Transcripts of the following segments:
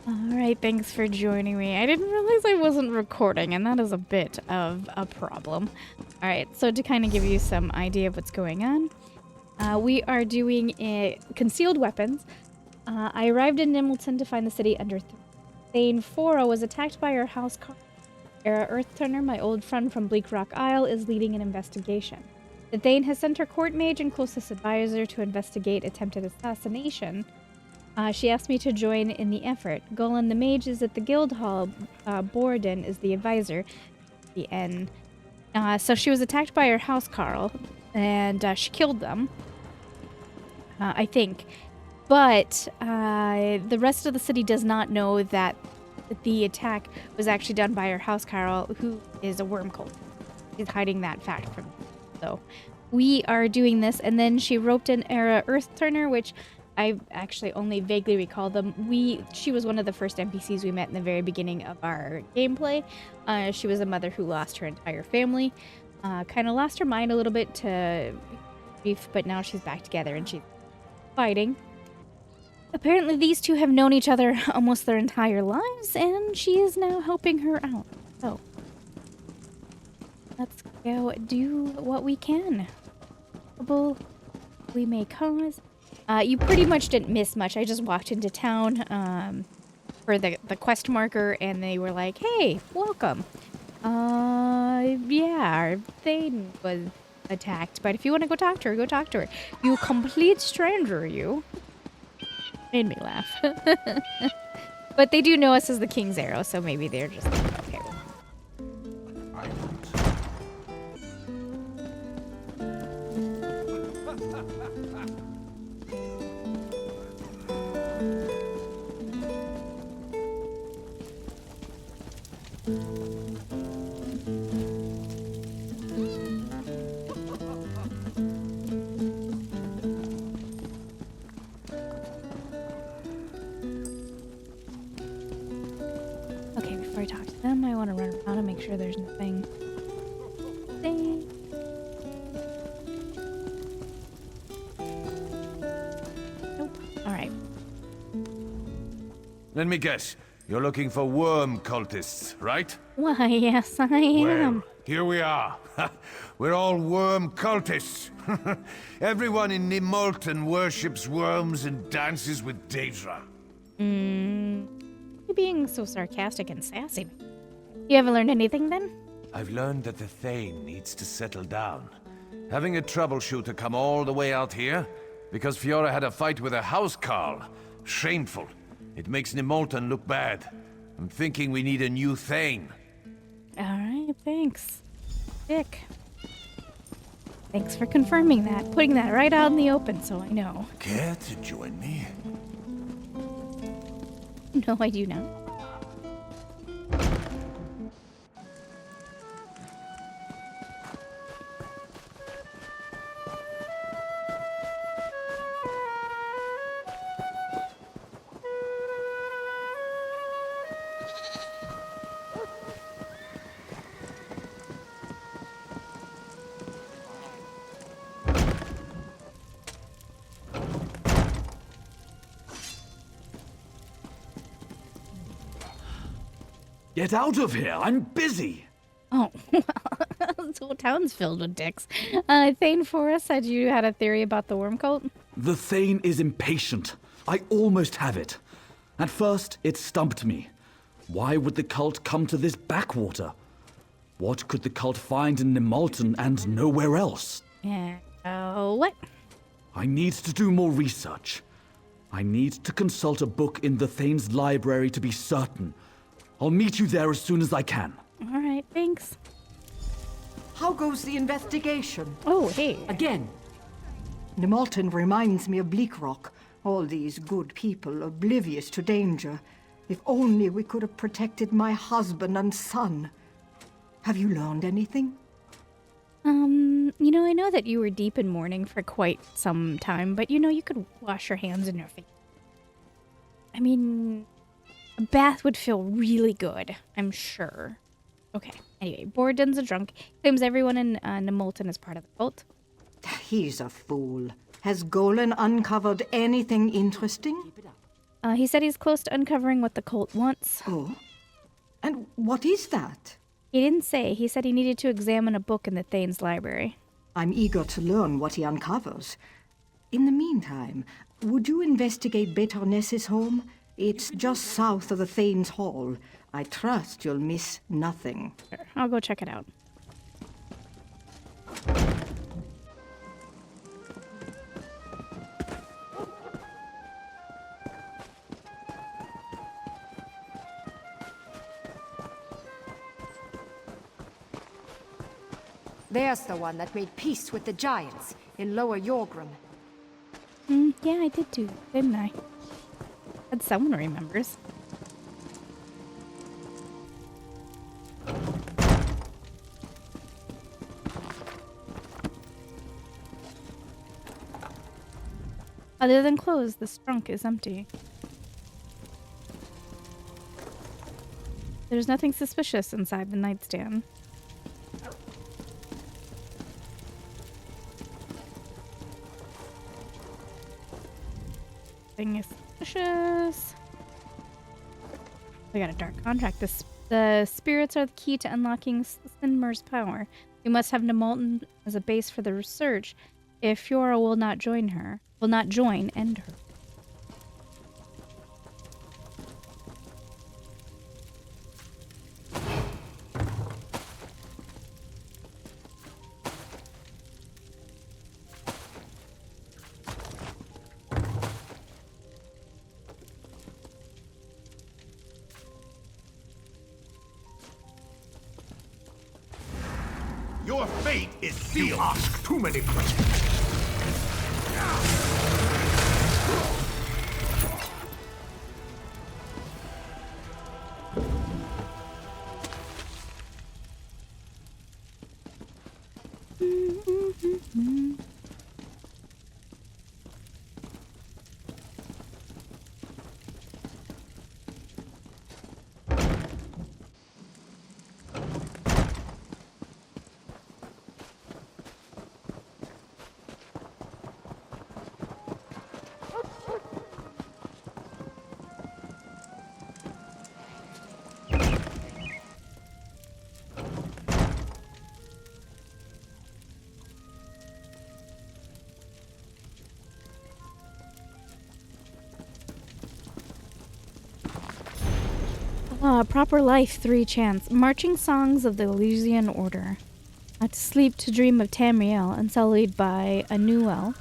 Alright, thanks for joining me. I didn't realize I wasn't recording, and that is a bit of a problem. Alright, so to kind of give you some idea of what's going on, we are doing concealed weapons. I arrived in Nimmelton to find the city under Thane Foro was attacked by her house car. Era Earthturner, my old friend from Bleak Rock Isle, is leading an investigation. The Thane has sent her court mage and closest advisor to investigate attempted assassination. She asked me to join in the effort. Golan the mage is at the guild hall. Borden is the advisor. The N. So she was attacked by her house Carl, and she killed them. I think. But the rest of the city does not know that the attack was actually done by her house Carl, who is a worm cult. She's hiding that fact from me. So we are doing this, and then she roped in Era Earthturner, which I actually only vaguely recall them. She was one of the first NPCs we met in the very beginning of our gameplay. She was a mother who lost her entire family. Kind of lost her mind a little bit to grief, but now she's back together and she's fighting. Apparently these two have known each other almost their entire lives, and she is now helping her out. So let's go do what we can. Trouble we may cause. You pretty much didn't miss much. I just walked into town for the quest marker, and they were like, "Hey, welcome." Yeah, our Thane was attacked, but if you want to go talk to her, go talk to her. You complete stranger, you. Made me laugh. But they do know us as the King's Arrow, so maybe they're just like, okay. Okay, before I talk to them, I want to run around and make sure there's nothing. Nope. Alright. Let me guess. You're looking for worm cultists, right? Why, yes, I am. Well, here we are. We're all worm cultists. Everyone in Nimolton worships worms and dances with Daedra. You're being so sarcastic and sassy. You haven't learned anything then? I've learned that the Thane needs to settle down. Having a troubleshooter come all the way out here because Fiora had a fight with a housecarl. Shameful. It makes Nimolton look bad. I'm thinking we need a new Thane. Alright, thanks. Dick. Thanks for confirming that. Putting that right out in the open so I know. Care to join me? No, I do not. Get out of here! I'm busy! Oh, well, this whole town's filled with dicks. Thane Forrest said you had a theory about the worm cult? The Thane is impatient. I almost have it. At first, it stumped me. Why would the cult come to this backwater? What could the cult find in Nimolton and nowhere else? Yeah, what? I need to do more research. I need to consult a book in the Thane's library to be certain. I'll meet you there as soon as I can. All right, thanks. How goes the investigation? Oh, hey. Again. Nimolton reminds me of Bleak Rock. All these good people oblivious to danger. If only we could have protected my husband and son. Have you learned anything? I know that you were deep in mourning for quite some time, but you could wash your hands in your face. I mean, a bath would feel really good, I'm sure. Okay, anyway, Borden's a drunk. Claims everyone in Nimolton is part of the cult. He's a fool. Has Golan uncovered anything interesting? He said he's close to uncovering what the cult wants. Oh? And what is that? He didn't say. He said he needed to examine a book in the Thane's library. I'm eager to learn what he uncovers. In the meantime, would you investigate Baertram's home? It's just south of the Thane's Hall. I trust you'll miss nothing. Sure, I'll go check it out. There's the one that made peace with the giants in Lower Yorgrim. Yeah, I did too, didn't I? But someone remembers. Other than clothes, this trunk is empty. There's nothing suspicious inside the nightstand. Thing is suspicious. We got a dark contract. The spirits are the key to unlocking Sinmer's power. We must have Nemolton as a base for the research. If Fiora will not join, end her. Your fate is sealed. You ask too many questions. Proper life, 3 chants. Marching songs of the Elysian Order. To sleep to dream of Tamriel, unsullied by a Newell.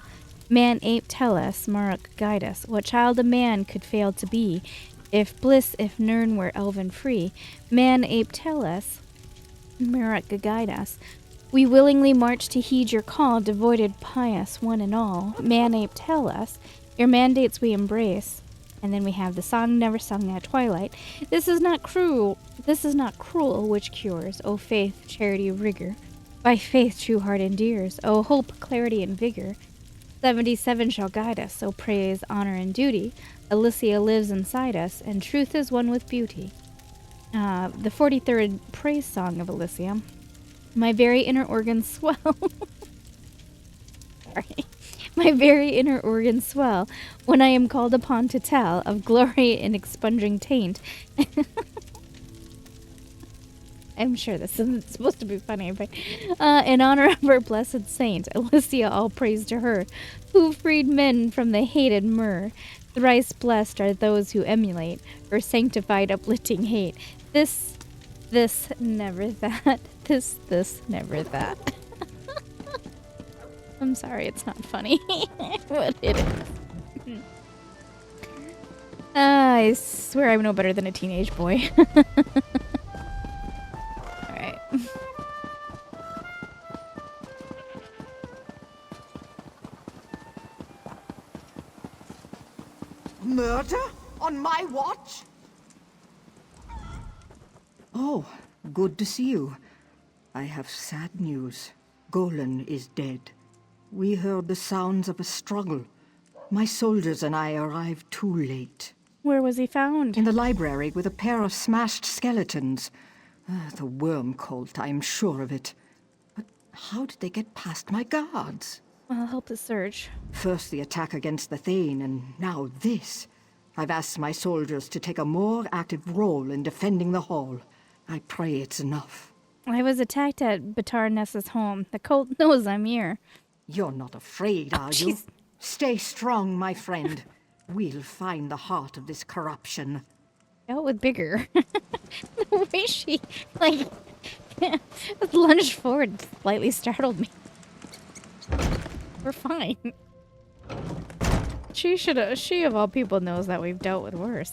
Man ape tell us, Maruk guide us. What child a man could fail to be? If bliss, if Nirn were elven free. Man ape tell us, Maruk guide us. We willingly march to heed your call, devoted pious one and all. Man ape tell us, your mandates we embrace. And then we have the song never sung at twilight. This is not cruel, which cures. O faith, charity, rigor. By faith true heart endears. O hope, clarity, and vigor. 77 shall guide us. O praise, honor, and duty. Elysia lives inside us, and truth is one with beauty. The 43rd praise song of Elysia. My very inner organs swell. Sorry. My very inner organs swell when I am called upon to tell of glory in expunging taint. I'm sure this isn't supposed to be funny, but in honor of our blessed saint, Elysia, all praise to her, who freed men from the hated myrrh. Thrice blessed are those who emulate her sanctified uplifting hate. This, never that. This, never that. I'm sorry, it's not funny, but it is. I swear I'm no better than a teenage boy. Alright. Murder? On my watch? Oh, good to see you. I have sad news. Golan is dead. We heard the sounds of a struggle. My soldiers and I arrived too late. Where was he found? In the library with a pair of smashed skeletons. The worm cult, I'm sure of it. But how did they get past my guards? I'll help the search. First the attack against the Thane, and now this. I've asked my soldiers to take a more active role in defending the hall. I pray it's enough. I was attacked at Baertram's home. The cult knows I'm here. You're not afraid, are you? Jeez. Stay strong, my friend. We'll find the heart of this corruption. Dealt with bigger. The way she, like, lunged forward slightly startled me. We're fine. She of all people knows that we've dealt with worse.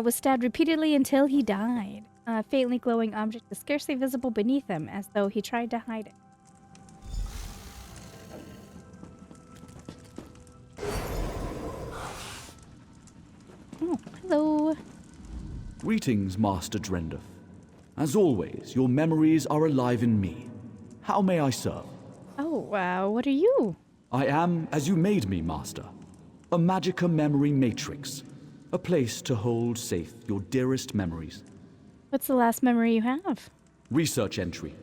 Was stabbed repeatedly until he died. A faintly glowing object is scarcely visible beneath him, as though he tried to hide it. Oh, hello. Greetings, Master Drendeth. As always, your memories are alive in me. How may I serve? Oh, wow, what are you? I am, as you made me, Master, a Magica memory matrix. A place to hold safe your dearest memories. What's the last memory you have? Research entry.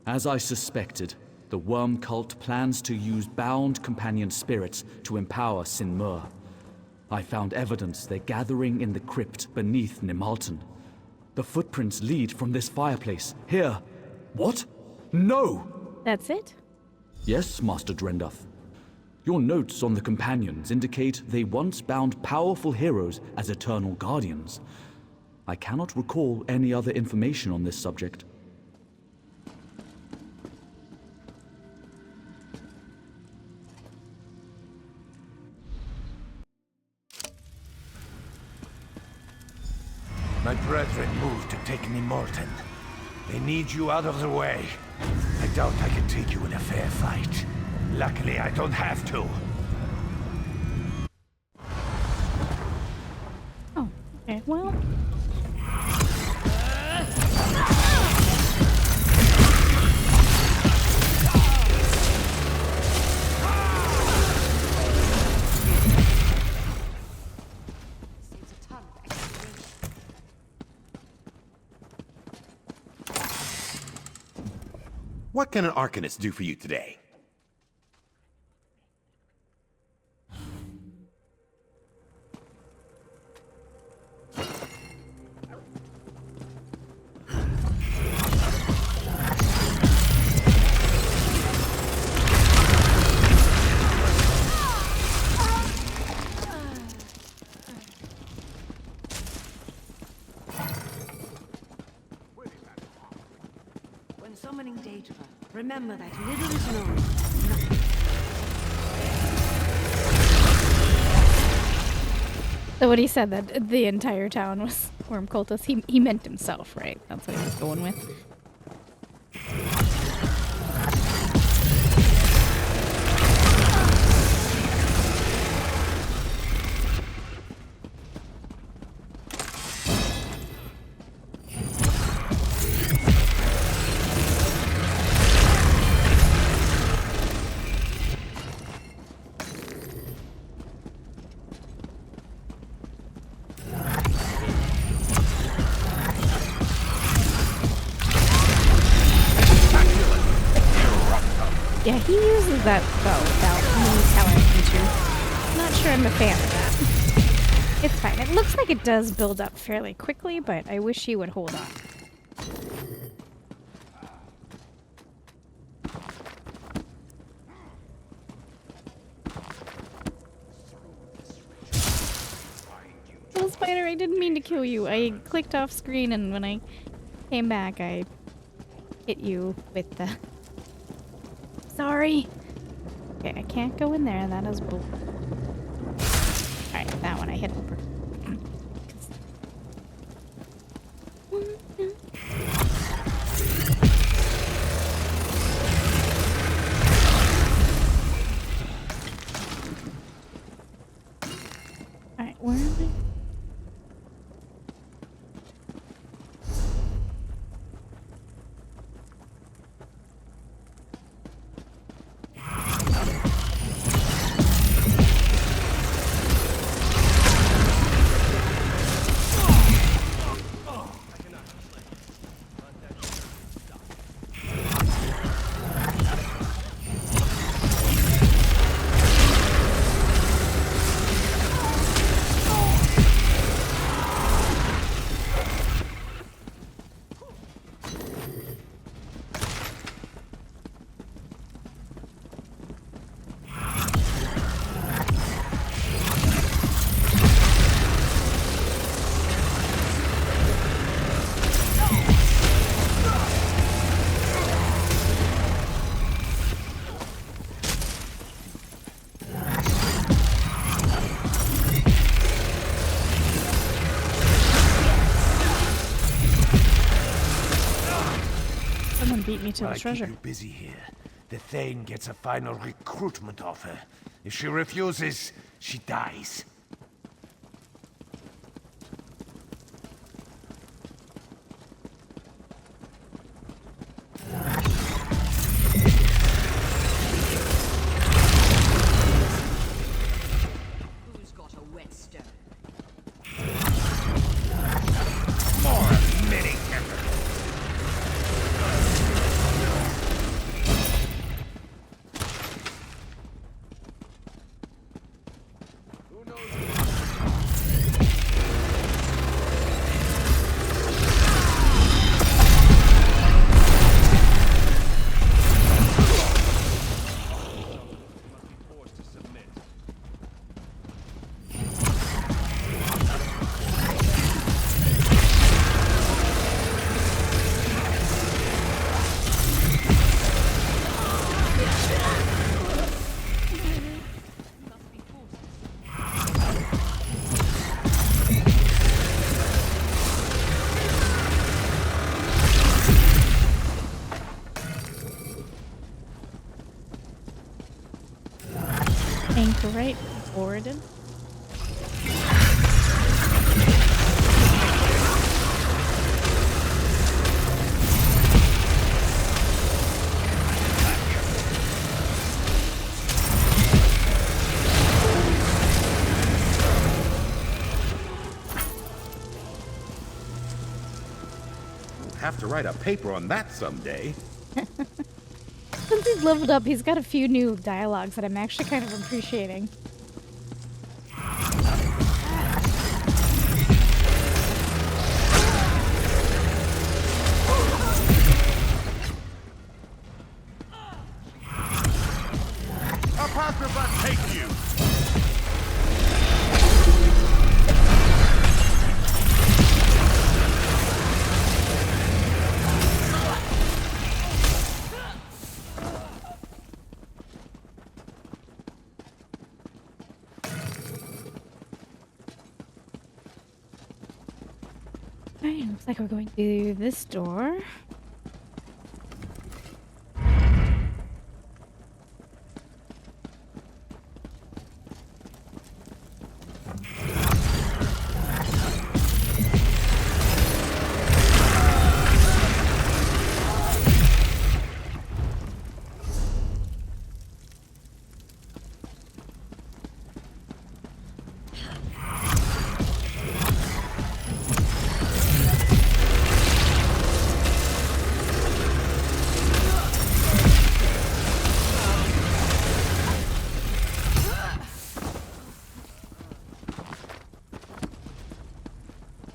As I suspected, the worm cult plans to use bound companion spirits to empower Sinmur. I found evidence they're gathering in the crypt beneath Nimalton. The footprints lead from this fireplace. Here. What? No! That's it? Yes, Master Drendeth. Your notes on the companions indicate they once bound powerful heroes as eternal guardians. I cannot recall any other information on this subject. My brethren moved to take Nimalton. They need you out of the way. I doubt I can take you in a fair fight. Luckily, I don't have to. Oh, okay, well. What can an Arcanist do for you today? When summoning Daedra, remember that little is known. So what he said, that the entire town was worm cultists, he meant himself, right? That's what he was going with. Yeah, he uses that bow without me telling him to. Not sure I'm a fan of that. It's fine. It looks like it does build up fairly quickly, but I wish he would hold on. Oh, Spider, I didn't mean to kill you. I clicked off screen, and when I came back, I hit you with the... Sorry. Okay, I can't go in there. That is bull. Alright, that one I hit over. Alright, where am I? and beat me to the I treasure. keep you busy here. The Thane gets a final recruitment offer. If she refuses, she dies. Who's got a whetstone? More mini effort. Anchor right, Oridan. Have to write a paper on that someday. Since he's leveled up, he's got a few new dialogues that I'm actually kind of appreciating. Apocrypha, take you! Alright, looks like we're going to this door.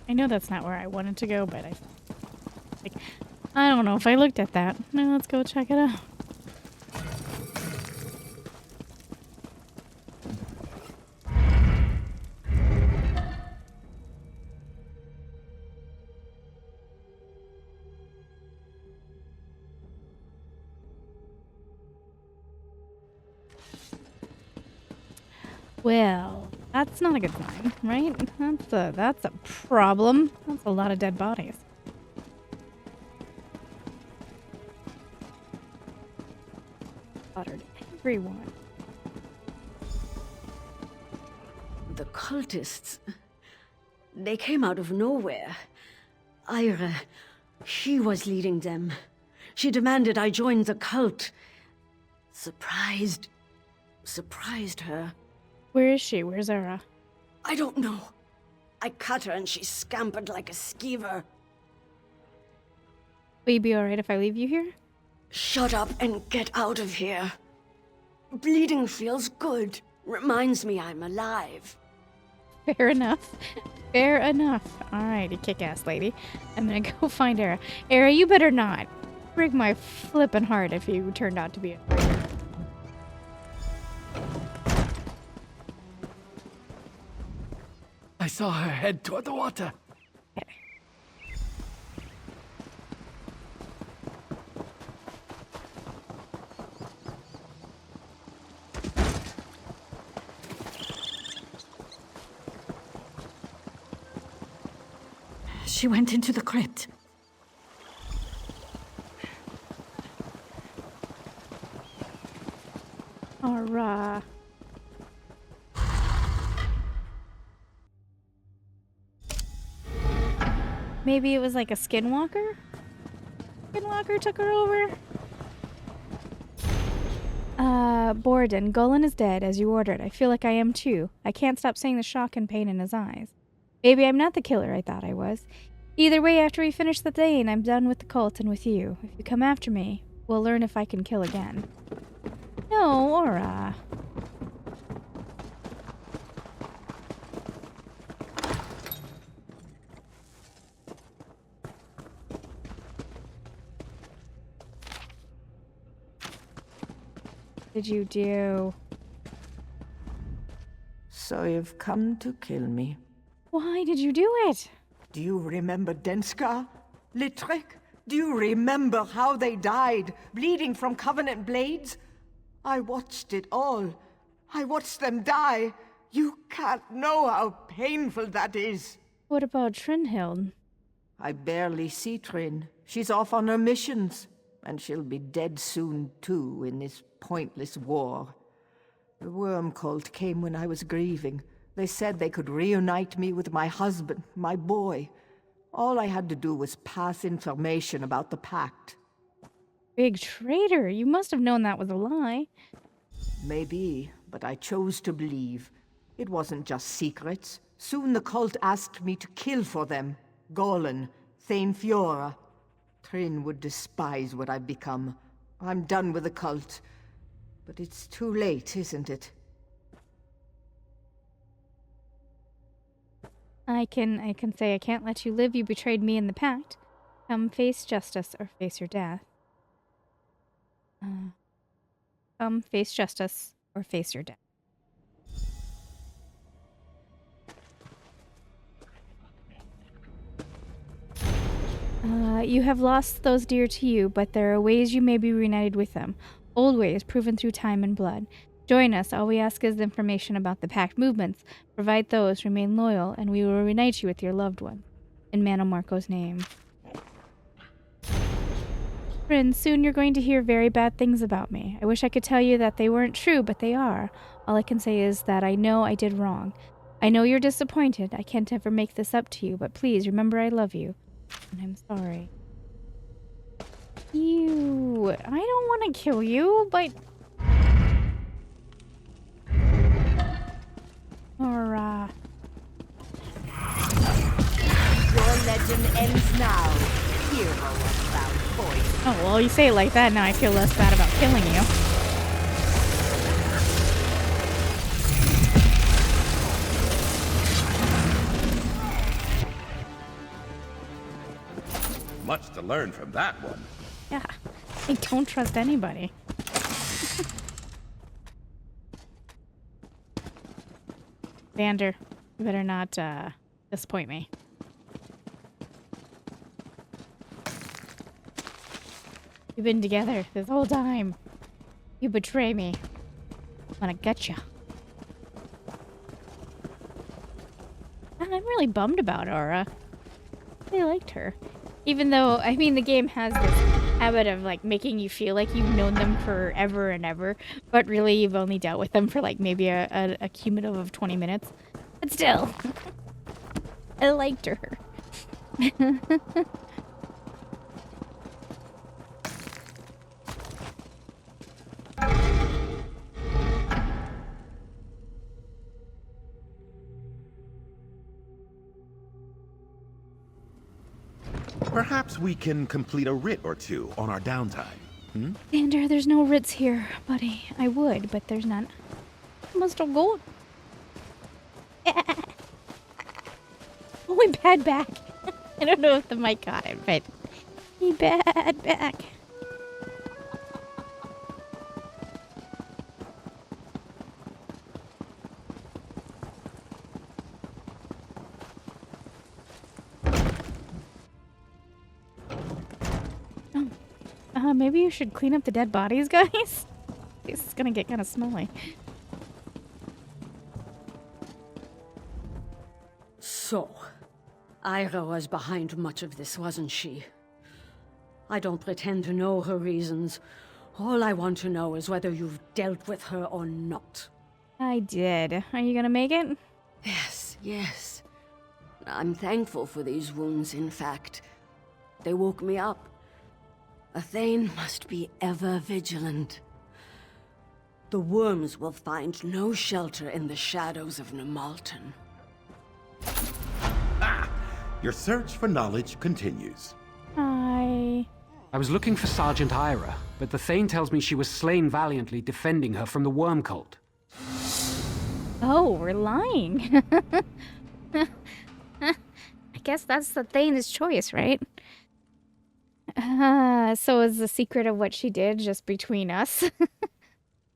I know that's not where I wanted to go, but I don't know if I looked at that. No, let's go check it out. Well, that's not a good sign, right? That's a problem. That's a lot of dead bodies. Slaughtered everyone. The cultists. They came out of nowhere. Ira, she was leading them. She demanded I join the cult. Surprised her. Where is she? Where's Zara? I don't know. I cut her and she scampered like a skeever. Will you be alright if I leave you here? Shut up and get out of here. Bleeding feels good. Reminds me I'm alive. Fair enough. Fair enough. Alright, you kick-ass lady. I'm gonna go find Era. Era, you better not break my flippin' heart if you turned out to be a traitor. I saw her head toward the water. She went into the crypt. Alright. Maybe it was like a skinwalker? Skinwalker took her over? Borden, Golan is dead, as you ordered. I feel like I am too. I can't stop seeing the shock and pain in his eyes. Maybe I'm not the killer I thought I was. Either way, after we finish the day and I'm done with the cult and with you, if you come after me, we'll learn if I can kill again. No, Aura. Did you do? So you've come to kill me. Why did you do it? Do you remember Denska? Litrek? Do you remember how they died, bleeding from Covenant blades? I watched it all. I watched them die. You can't know how painful that is. What about Trinhild? I barely see Trin. She's off on her missions. And she'll be dead soon, too, in this pointless war. The worm cult came when I was grieving. They said they could reunite me with my husband, my boy. All I had to do was pass information about the pact. Big traitor. You must have known that was a lie. Maybe, but I chose to believe. It wasn't just secrets. Soon the cult asked me to kill for them. Golan, Thane Fiora. Trin would despise what I've become. I'm done with the cult. But it's too late, isn't it? I can say I can't let you live. You betrayed me in the pact. Come face justice or face your death. Come face justice or face your death. You have lost those dear to you, but there are ways you may be reunited with them. Old ways, proven through time and blood. Join us. All we ask is information about the pact movements. Provide those, remain loyal, and we will reunite you with your loved one. In Manomarco's name. Friends, soon you're going to hear very bad things about me. I wish I could tell you that they weren't true, but they are. All I can say is that I know I did wrong. I know you're disappointed. I can't ever make this up to you, but please remember I love you. And I'm sorry. Ew. I don't want to kill you, but... Alright. Your legend ends now. Hero of loud voice. Oh, well, you say it like that, now I feel less bad about killing you. Much to learn from that one. Yeah, I don't trust anybody. Vander, you better not disappoint me. We've been together this whole time. You betray me. I'm gonna gut ya. I'm really bummed about Aura. I liked her. Even though, I mean, the game has this habit of, like, making you feel like you've known them forever and ever, but really you've only dealt with them for, like, maybe a cumulative of 20 minutes. But still, I liked her. Perhaps we can complete a writ or two on our downtime. Vander, there's no writs here, buddy. I would, but there's none. Must have gone. Oh, bad back. I don't know if the mic got it, but he bad back. Maybe you should clean up the dead bodies, guys. This is gonna get kind of smelly. So, Ira was behind much of this, wasn't she? I don't pretend to know her reasons, All I want to know is whether you've dealt with her or not. I did. Are you gonna make it? Yes, yes. I'm thankful for these wounds, in fact. They woke me up. A Thane must be ever vigilant. The worms will find no shelter in the shadows of Nemalton. Your search for knowledge continues. Hi. I was looking for Sergeant Ira, but the Thane tells me she was slain valiantly defending her from the worm cult. Oh, we're lying. I guess that's the Thane's choice, right? So is the secret of what she did just between us?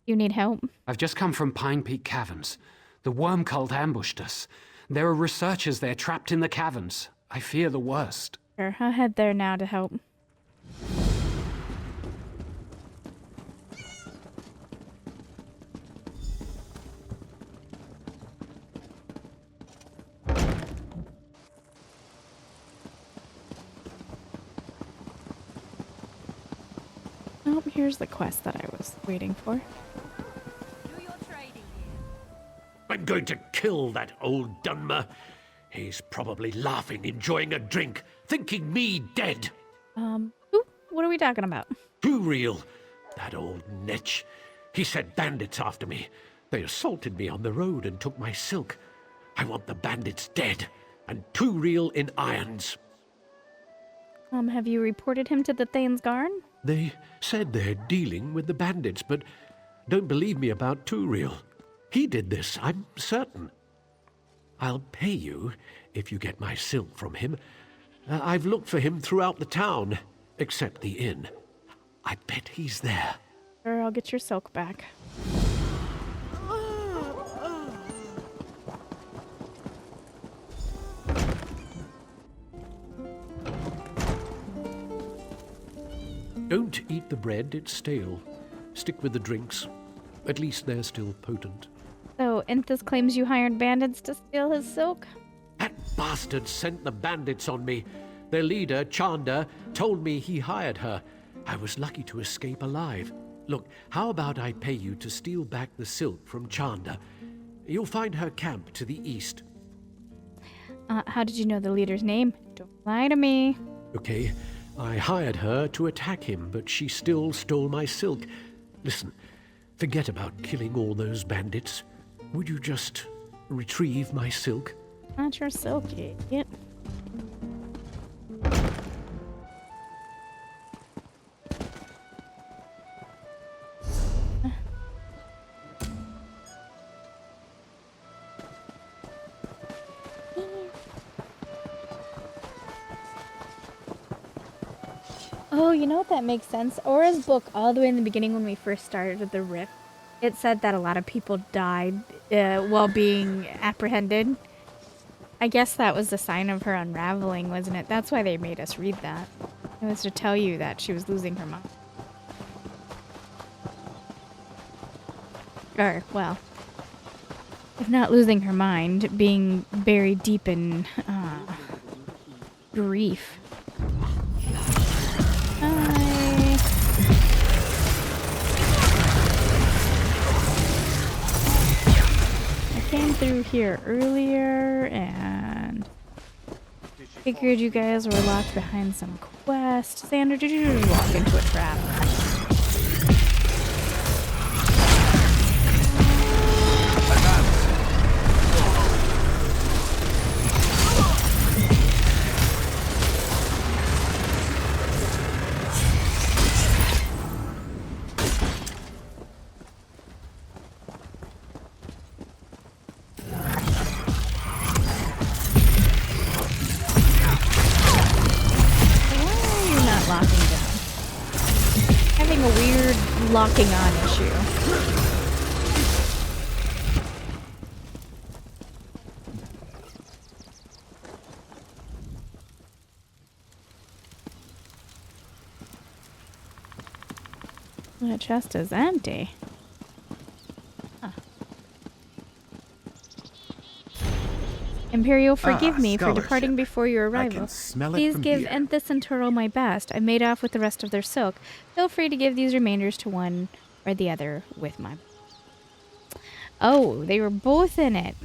You need help? I've just come from Pine Peak Caverns. The worm cult ambushed us. There are researchers there trapped in the caverns. I fear the worst. Sure, I'll head there now to help. Oh, here's the quest that I was waiting for. I'm going to kill that old Dunmer. He's probably laughing, enjoying a drink, thinking me dead. Ooh, what are we talking about? Too real. That old netch. He sent bandits after me. They assaulted me on the road and took my silk. I want the bandits dead, and Too real in irons. Have you reported him to the Thane's Guard? They said they're dealing with the bandits, but don't believe me about Too real. He did this, I'm certain. I'll pay you if you get my silk from him. I've looked for him throughout the town, except the inn. I bet he's there. Or I'll get your silk back. Don't eat the bread, it's stale. Stick with the drinks. At least they're still potent. So, Inthus claims you hired bandits to steal his silk? That bastard sent the bandits on me. Their leader, Chanda, told me he hired her. I was lucky to escape alive. Look, how about I pay you to steal back the silk from Chanda? You'll find her camp to the east. How did you know the leader's name? Don't lie to me. Okay, I hired her to attack him, but she still stole my silk. Listen, forget about killing all those bandits. Would you just retrieve my silk? Not your silk, you idiot. Oh, you know what, that makes sense. Aura's book, all the way in the beginning when we first started with the Rift, it said that a lot of people died while being apprehended. I guess that was the sign of her unraveling, wasn't it? That's why they made us read that. It was to tell you that she was losing her mind. Or, well, if not losing her mind, being buried deep in grief. Hi. I came through here earlier and figured you guys were locked behind some quest. Xander, did you just walk into a trap? Locking on issue. The chest is empty. Huh. Imperial, forgive me for scholarship. departing before your I arrival. can smell it Please from give here. Enthus and Turtle my best. I made off with the rest of their silk. Feel free to give these remainders to one or the other with my... Oh, they were both in it.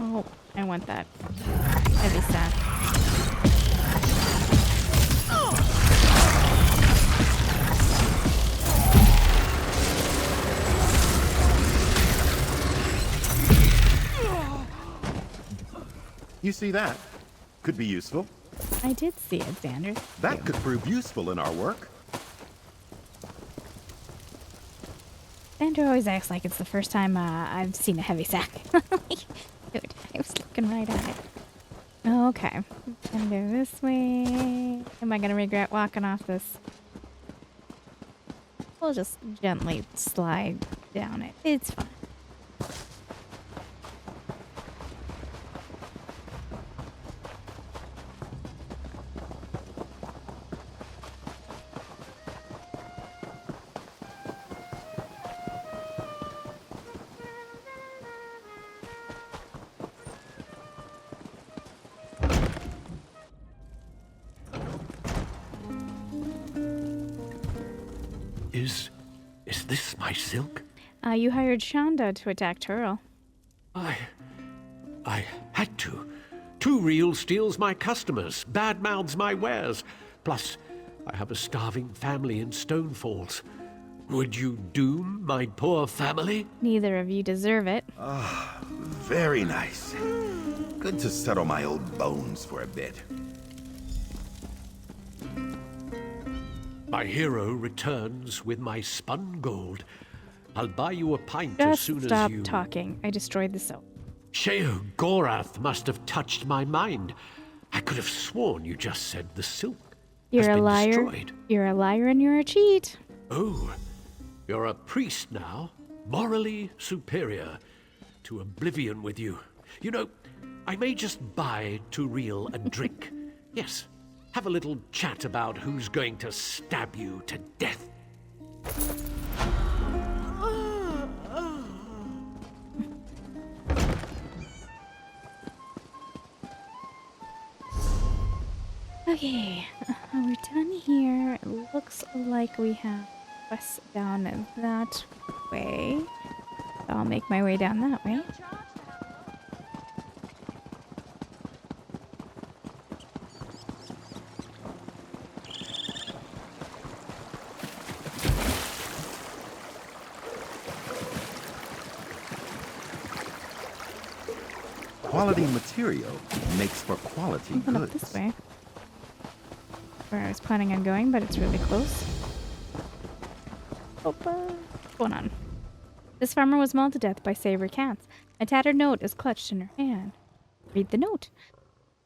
Oh, I want that heavy sack. You see that? Could be useful. I did see it, Xander. That could prove useful in our work. Xander always acts like it's the first time I've seen a heavy sack. Dude, I was looking right at it. Okay. Gonna go this way. Am I gonna regret walking off this? We'll just gently slide down it. It's fine. Is this my silk? You hired Shonda to attack Turtle. I had to. 2 Real steals my customers, badmouths my wares. Plus, I have a starving family in Stonefalls. Would you doom my poor family? Neither of you deserve it. Very nice. Good to settle my old bones for a bit. My hero returns with my spun gold. I'll buy you a pint as Just soon as stop you... talking. I destroyed the soap. Sheo Gorath must have touched my mind. I could have sworn you just said the silk has You're a been liar. destroyed. You're a liar and you're a cheat. Oh, you're a priest now, morally superior to oblivion with you. You know, I may just buy 2 Real a drink. Yes, have a little chat about who's going to stab you to death. Okay, we're done here. It looks like we have quests down that way. I'll make my way down that way. Quality material makes for quality I'm going up goods. this way. Where I was planning on going, but it's really close. Opa. What's going on? This farmer was mauled to death by savory cats. A tattered note is clutched in her hand. Read the note.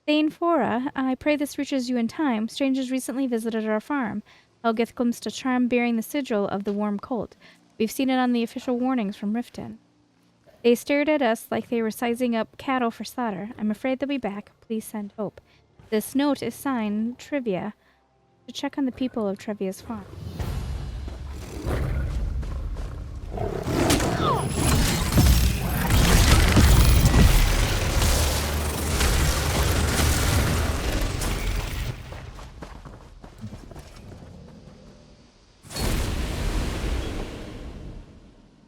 Thane Fora, I pray this reaches you in time. Strangers recently visited our farm. Helgith glimpsed a charm bearing the sigil of the Worm Cult. We've seen it on the official warnings from Riften. They stared at us like they were sizing up cattle for slaughter. I'm afraid they'll be back. Please send hope. This note is signed Trivia. To check on the people of Trevia's farm.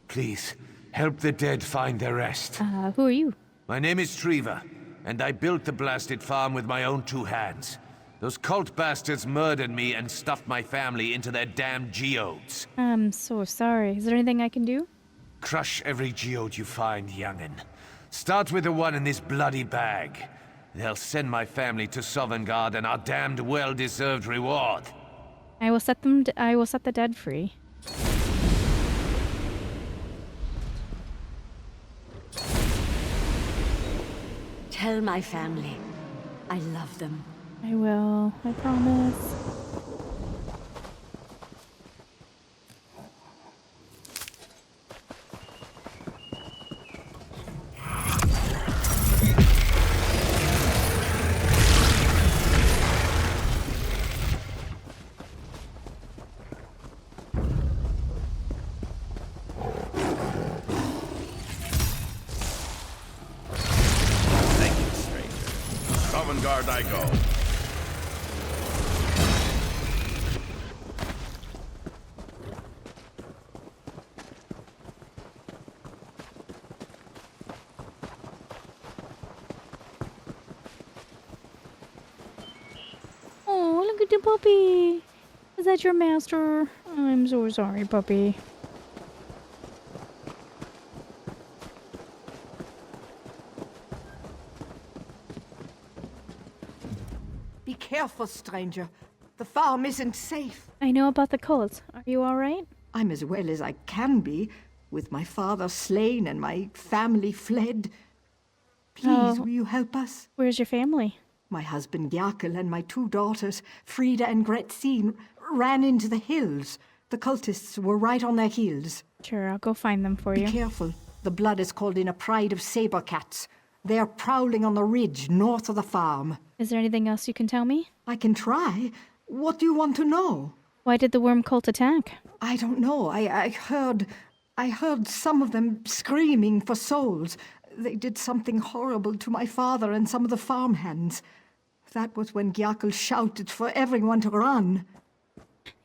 Please, help the dead find their rest. Who are you? My name is Treva, and I built the blasted farm with my own 2 hands. Those cult bastards murdered me and stuffed my family into their damned geodes. I'm so sorry. Is there anything I can do? Crush every geode you find, young'un. Start with the one in this bloody bag. They'll send my family to Sovngarde and our damned well-deserved reward. I will set them. I will set the dead free. Tell my family I love them. I will. I promise. avant-garde I go. Oh, look at the puppy. Is that your master? I'm so sorry, puppy. Be careful, stranger. The farm isn't safe. I know about the cult. Are you alright? I'm as well as I can be, with my father slain and my family fled. Please, will you help us? Where's your family? My husband Jakel and my 2 daughters, Frida and Gretzine, ran into the hills. The cultists were right on their heels. Sure, I'll go find them for Be you. careful. The blood is called in a pride of saber cats. They are prowling on the ridge north of the farm. Is there anything else you can tell me? I can try. What do you want to know? Why did the worm cult attack? I don't know. I heard some of them screaming for souls. They did something horrible to my father and some of the farmhands. That was when Gyakul shouted for everyone to run.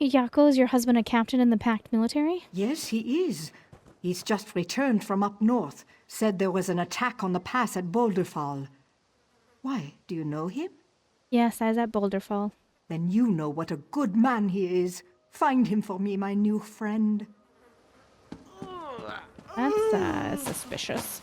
Jackal, is your husband a captain in the Pact military? Yes, he is. He's just returned from up north. Said there was an attack on the pass at Boulderfall. Why, do you know him? Yes, I was at Boulderfall. Then you know what a good man he is. Find him for me, my new friend. That's suspicious.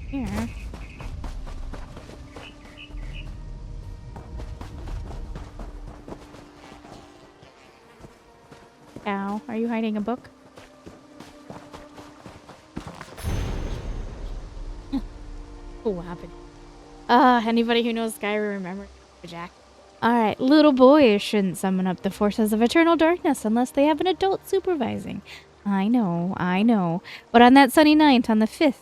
Here. Ow, are you hiding a book? What happened? Anybody who knows Skyrim remember Jack? Alright, little boys shouldn't summon up the forces of eternal darkness unless they have an adult supervising. I know. But on that sunny night, on the 5th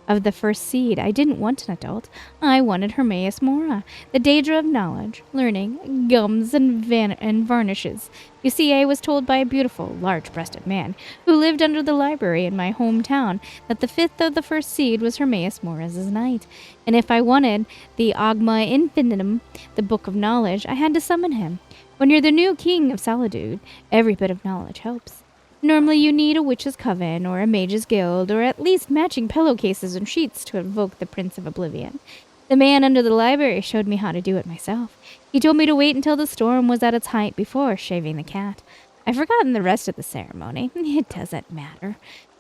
of the first seed, I didn't want an adult. I wanted Hermaeus Mora, the Daedra of knowledge, learning, gums, and varnishes. You see, I was told by a beautiful, large-breasted man who lived under the library in my hometown that the 5th of the first seed was Hermaeus Mora's night, and if I wanted the Agma Infinitum, the Book of Knowledge, I had to summon him. When you're the new king of Solitude, every bit of knowledge helps. Normally you need a witch's coven or a mage's guild or at least matching pillowcases and sheets to invoke the Prince of Oblivion. The man under the library showed me how to do it myself. He told me to wait until the storm was at its height before shaving the cat. I've forgotten the rest of the ceremony. It doesn't matter.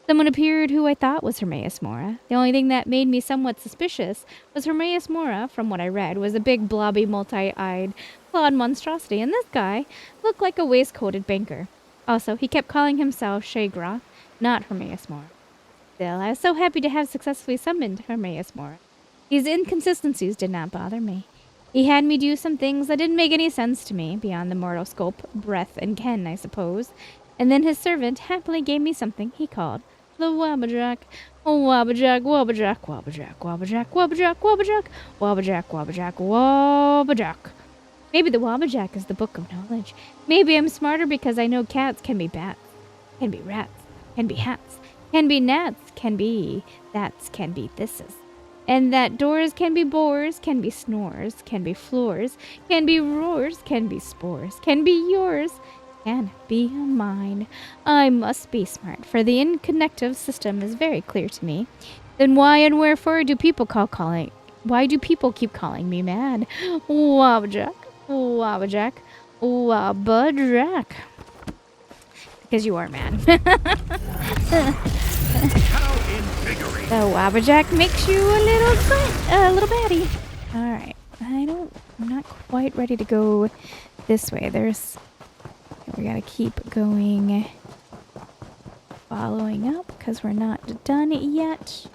Someone appeared who I thought was Hermaeus Mora. The only thing that made me somewhat suspicious was Hermaeus Mora, from what I read, was a big, blobby, multi-eyed, clawed monstrosity, and this guy looked like a waistcoated banker. Also, he kept calling himself Shagra, not Hermaeus Mora. Still, I was so happy to have successfully summoned Hermaeus Mora. These inconsistencies did not bother me. He had me do some things that didn't make any sense to me, beyond the mortal scope, breath, and ken, I suppose. And then his servant happily gave me something he called the Wabbajack. Wabbajack, Wabbajack, Wabbajack, Wabbajack, Wabbajack, Wabbajack, Wabbajack, Wabbajack, Wabbajack. Maybe the Wabbajack is the Book of Knowledge. Maybe I'm smarter because I know cats can be bats, can be rats, can be hats, can be gnats, can be that's, can be thises. And that doors can be bores, can be snores, can be floors, can be roars, can be spores, can be yours, can be mine. I must be smart, for the inconnective system is very clear to me. Then why and wherefore do people why do people keep calling me mad? Wabbajack. Wabbajack. Wabbajack. Because you are mad. The Wabbajack makes you a little batty. Alright. I'm not quite ready to go this way. We gotta keep going. Following up, because we're not done yet.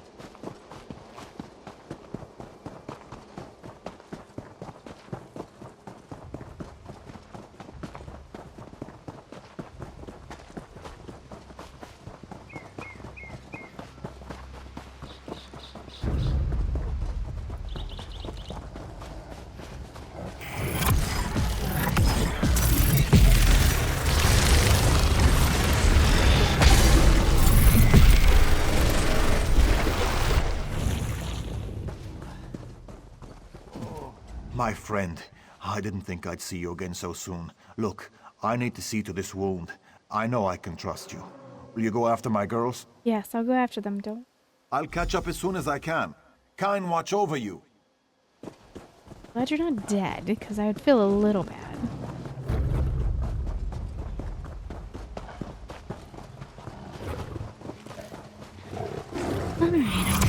My friend, I didn't think I'd see you again so soon. Look, I need to see to this wound. I know I can trust you. Will you go after my girls? Yes, I'll go after them, don't. I'll catch up as soon as I can. Kine watch over you. Glad you're not dead, because I would feel a little bad. Alright.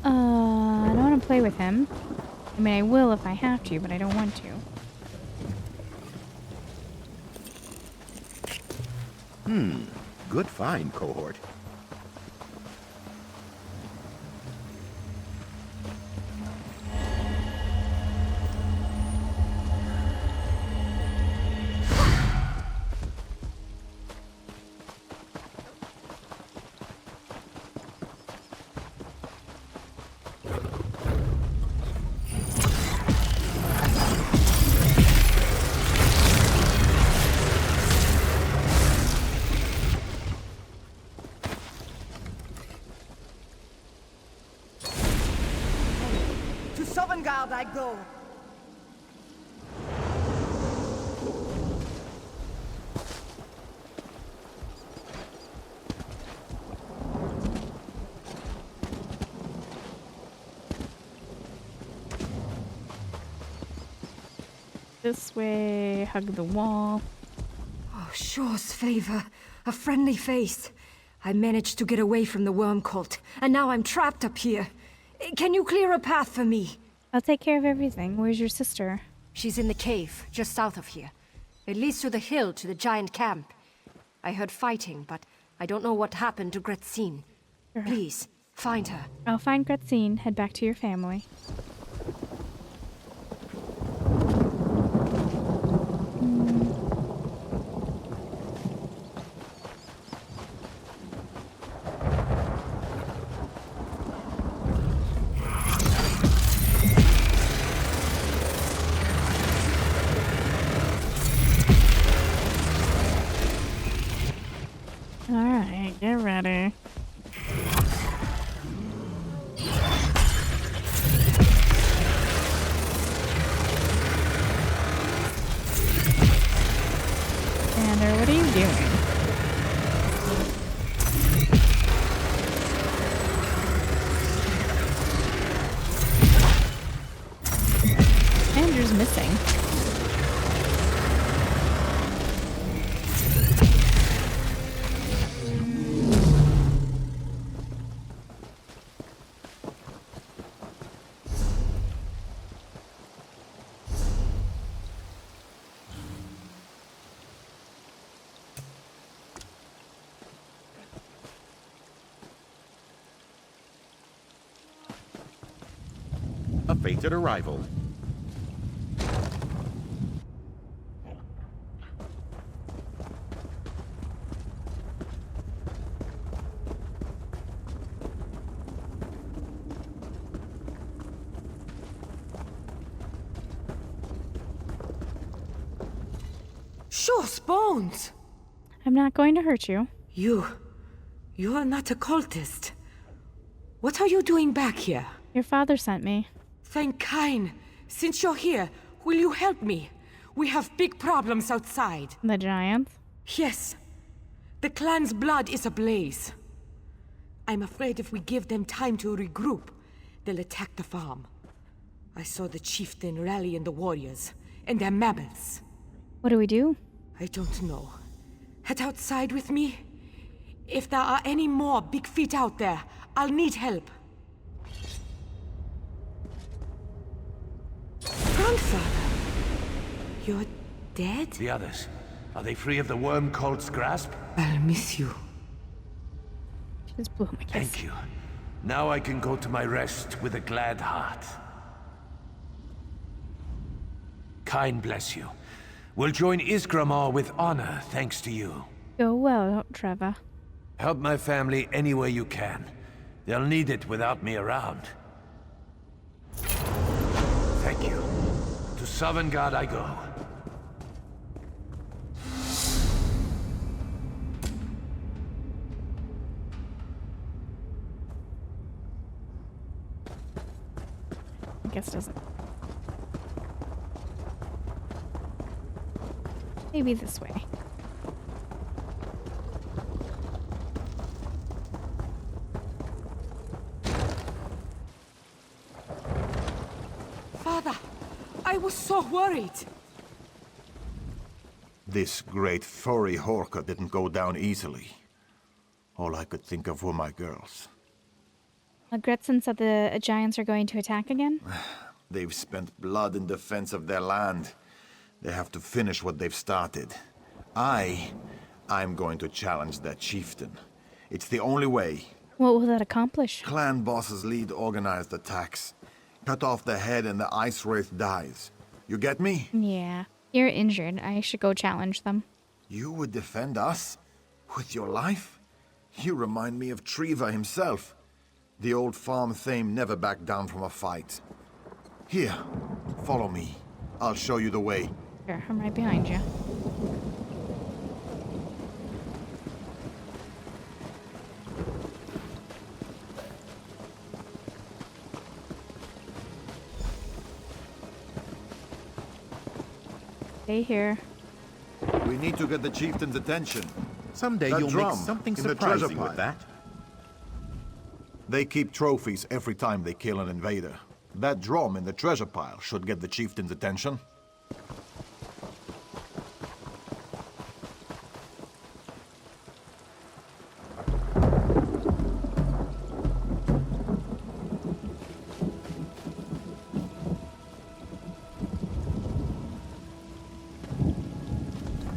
I don't want to play with him. I mean, I will if I have to, but I don't want to. Good find, cohort. I go. This way, hug the wall. Oh, Shaw's favor. A friendly face. I managed to get away from the worm cult, and now I'm trapped up here. Can you clear a path for me? I'll take care of everything. Where's your sister? She's in the cave, just south of here. It leads to the hill to the giant camp. I heard fighting, but I don't know what happened to Gretzine. Sure. Please, find her. I'll find Gretzine, head back to your family. Alright, get ready. Xander, what are you doing? Xander's missing. A fated arrival. Shaw's bones! I'm not going to hurt you. You're not a cultist. What are you doing back here? Your father sent me. Thank Kine. Since you're here, will you help me? We have big problems outside. The giants? Yes. The clan's blood is ablaze. I'm afraid if we give them time to regroup, they'll attack the farm. I saw the chieftain rallying the warriors, and their mammoths. What do we do? I don't know. Head outside with me? If there are any more big feet out there, I'll need help. Grandfather, you're dead? The others, are they free of the worm cult's grasp? I'll miss you. She just blew my kiss. Thank you. Now I can go to my rest with a glad heart. Kine bless you. We'll join Isgramar with honor, thanks to you. Go well, Trevor. Help my family any way you can. They'll need it without me around. Thank you. To Sovngarde I go. guess it doesn't. Maybe this way. Father, I was so worried. This great furry Horka didn't go down easily. All I could think of were my girls. Gretchen said the giants are going to attack again? They've spent blood in defense of their land. They have to finish what they've started. I'm going to challenge that chieftain. It's the only way. What will that accomplish? Clan bosses lead organized attacks. Cut off the head and the ice wraith dies. You get me? Yeah. You're injured. I should go challenge them. You would defend us? With your life? You remind me of Treva himself. The old farm thane never backed down from a fight. Here, follow me. I'll show you the way. Sure, I'm right behind you. Stay here. We need to get the chieftain's attention. Someday That you'll make drum something in the treasure surprising pile. with that. They keep trophies every time they kill an invader. That drum in the treasure pile should get the chieftain's attention.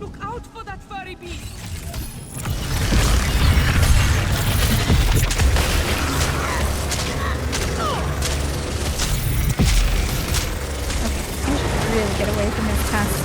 Look out for that furry beast! Really get away from this task.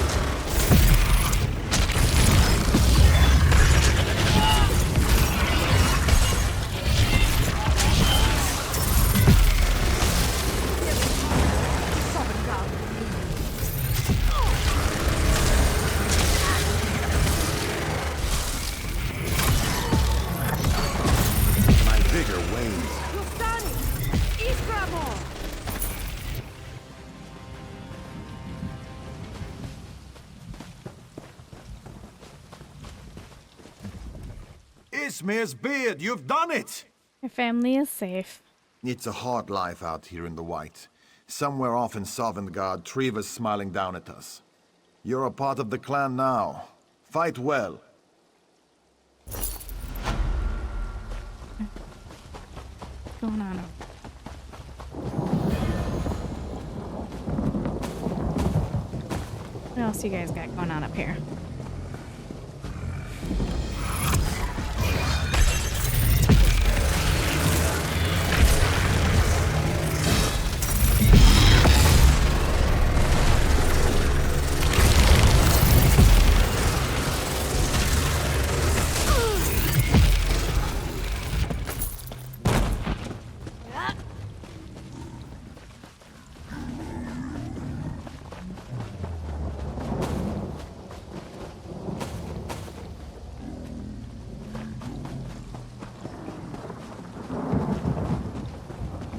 My vigor wanes. Ismir's beard, you've done it! Your family is safe. It's a hard life out here in the White. Somewhere off in Sovngarde, Treva's smiling down at us. You're a part of the clan now. Fight well. What's going on? What else you guys got going on up here?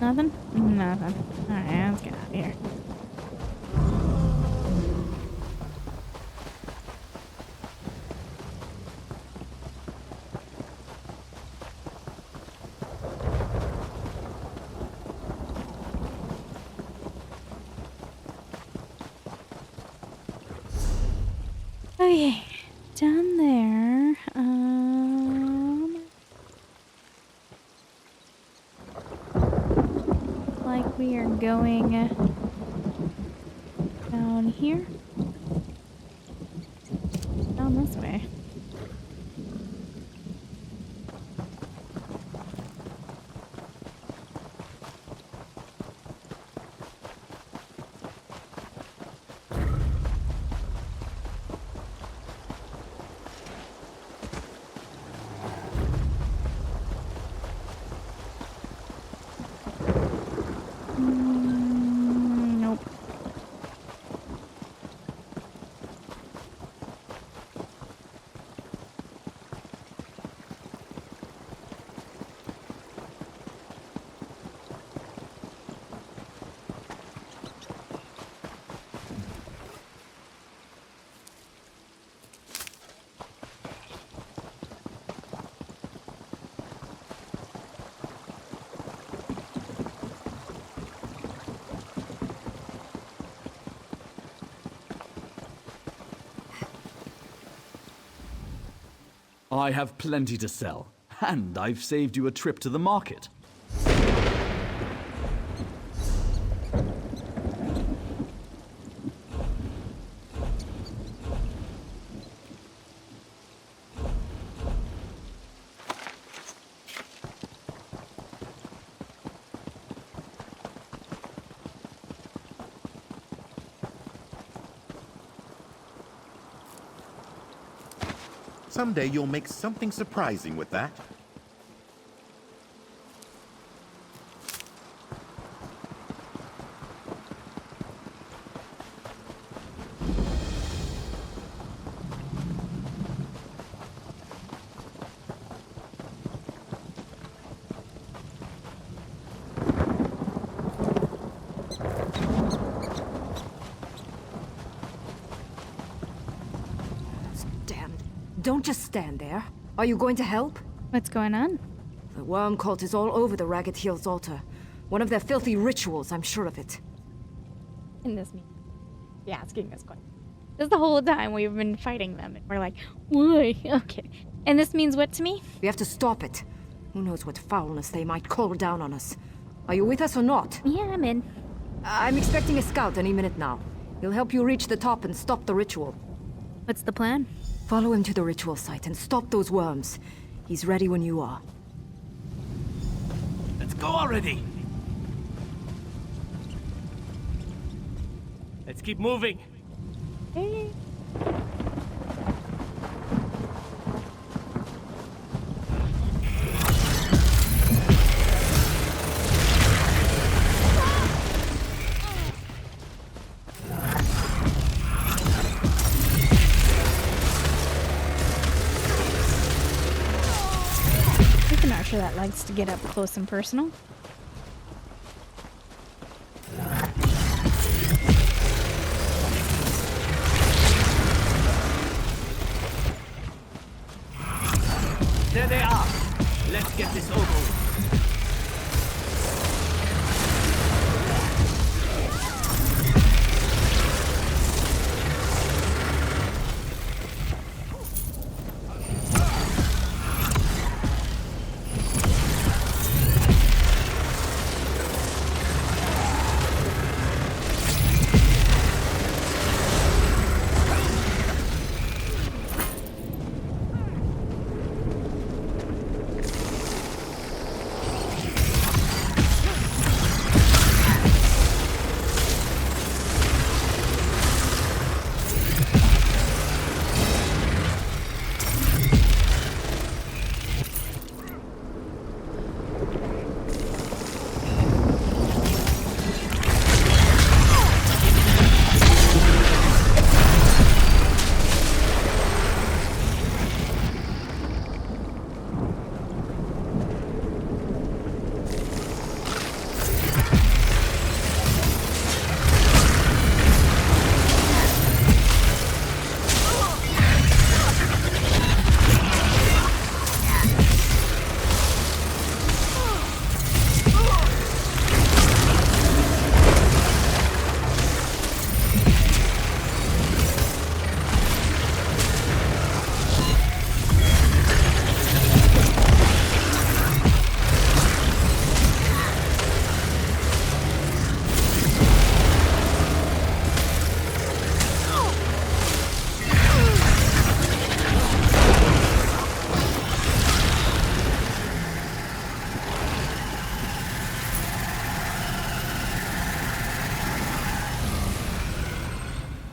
Nothing? Nothing. Alright, let's get out of here. Okay, down there, like we are going down here, down this way. I have plenty to sell, and I've saved you a trip to the market. Someday you'll make something surprising with that. Don't just stand there. Are you going to help? What's going on? The worm cult is all over the Ragged Heels altar. One of their filthy rituals, I'm sure of it. And this means you're asking us questions. This the whole time we've been fighting them, and we're like, why? Okay. And this means what to me? We have to stop it. Who knows what foulness they might call down on us. Are you with us or not? Yeah, I'm in. I'm expecting a scout any minute now. He'll help you reach the top and stop the ritual. What's the plan? Follow him to the ritual site and stop those worms. He's ready when you are. Let's go already! Let's keep moving! Hey. That likes to get up close and personal. There they are. Let's get this over with.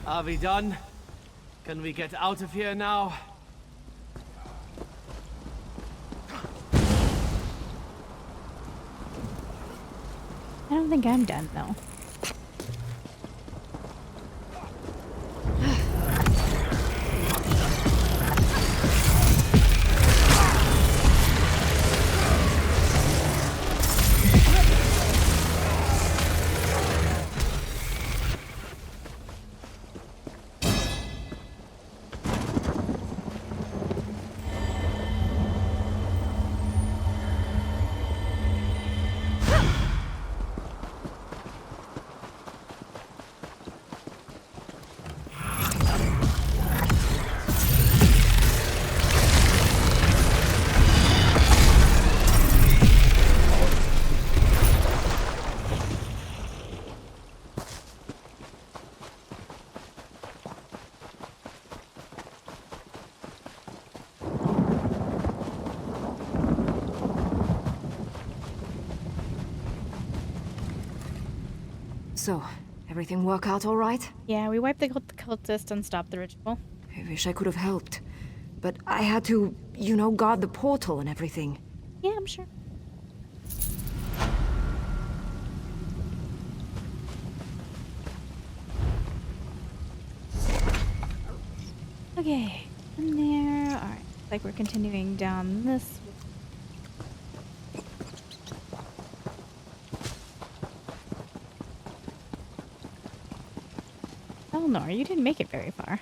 Are we done? Can we get out of here now? I don't think I'm done, though. So, everything work out all right? Yeah, we wiped the cultist and stopped the ritual. I wish I could have helped. But I had to, you know, guard the portal and everything. Yeah, I'm sure. Okay, in there. Alright, looks like we're continuing down this. Oh no, you didn't make it very far.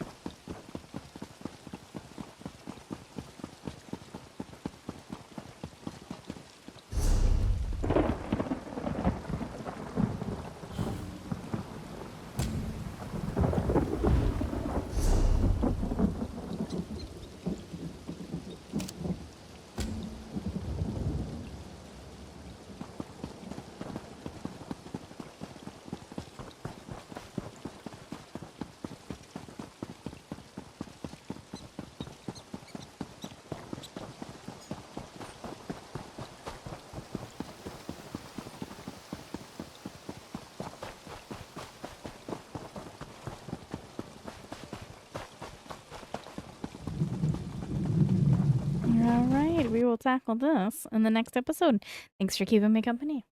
Alright, we will tackle this in the next episode. Thanks for keeping me company.